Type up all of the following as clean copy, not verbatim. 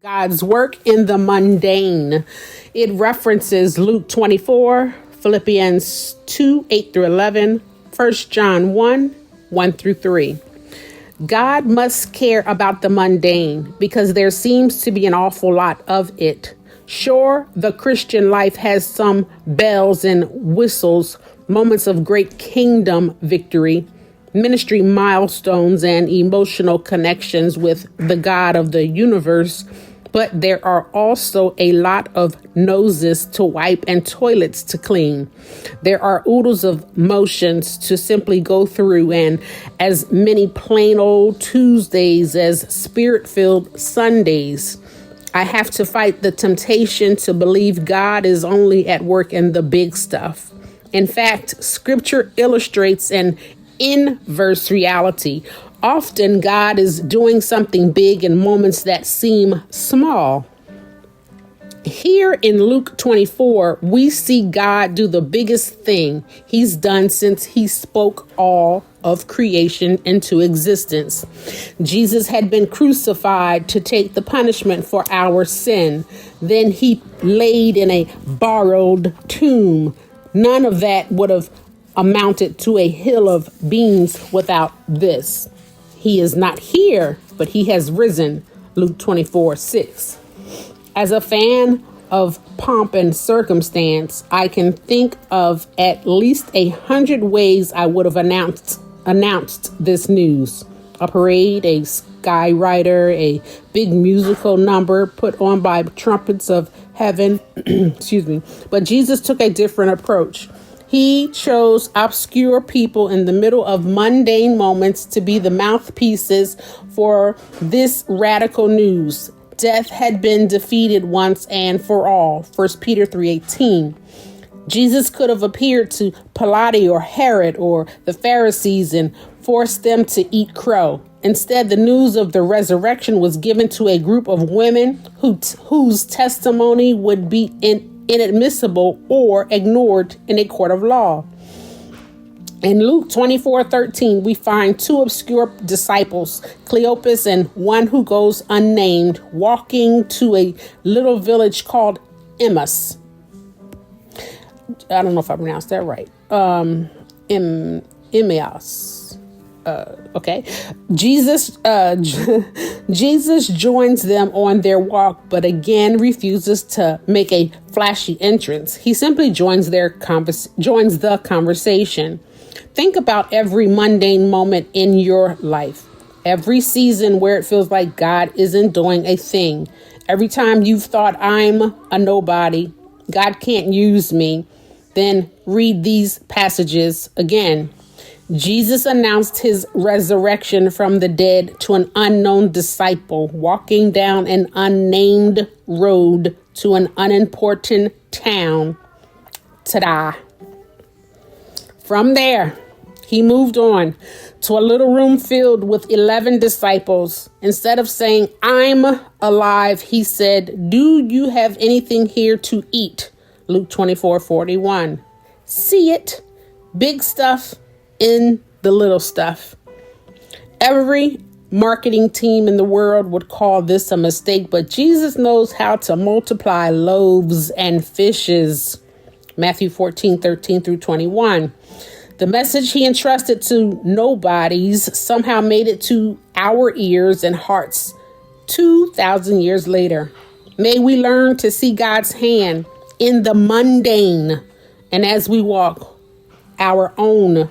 God's work in the mundane. It references Luke 24, Philippians 2, 8 through 11, 1 John 1, 1 through 3. God must care about the mundane because there seems to be an awful lot of it. Sure, the Christian life has some bells and whistles, moments of great kingdom victory, ministry milestones, and emotional connections with the God of the universe. But there are also a lot of noses to wipe and toilets to clean. There are oodles of motions to simply go through, and as many plain old Tuesdays as spirit-filled Sundays. I have to fight the temptation to believe God is only at work in the big stuff. In fact, Scripture illustrates an inverse reality. Often God is doing something big in moments that seem small. Here in Luke 24, we see God do the biggest thing he's done since he spoke all of creation into existence. Jesus had been crucified to take the punishment for our sin. Then he laid in a borrowed tomb. None of that would have amounted to a hill of beans without this. He is not here, but he has risen. Luke 24, 6. As a fan of pomp and circumstance, I can think of at least 100 ways I would have announced this news. A parade, a skywriter, a big musical number put on by trumpets of heaven. Excuse me. But Jesus took a different approach. He chose obscure people in the middle of mundane moments to be the mouthpieces for this radical news. Death had been defeated once and for all. 1 Peter 3:18. Jesus could have appeared to Pilate or Herod or the Pharisees and forced them to eat crow. Instead, the news of the resurrection was given to a group of women whose testimony would be inadmissible or ignored in a court of law. In Luke 24:13, we find two obscure disciples, Cleopas and one who goes unnamed, walking to a little village called Emmaus. I don't know if I pronounced that right. Emmaus. Okay. Jesus joins them on their walk, but again refuses to make a flashy entrance. He simply joins the conversation. Think about every mundane moment in your life. Every season where it feels like God isn't doing a thing. Every time you've thought, I'm a nobody, God can't use me. Then read these passages again. Jesus announced his resurrection from the dead to an unknown disciple walking down an unnamed road to an unimportant town. Ta-da. From there, he moved on to a little room filled with 11 disciples. Instead of saying, I'm alive, he said, do you have anything here to eat? Luke 24:41. See it? Big stuff in the little stuff. Every marketing team in the world would call this a mistake, but Jesus knows how to multiply loaves and fishes. Matthew 14:13 through 21. The message he entrusted to nobodies somehow made it to our ears and hearts 2,000 years later. May we learn to see God's hand in the mundane, and as we walk our own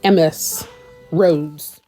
Emmaus roads.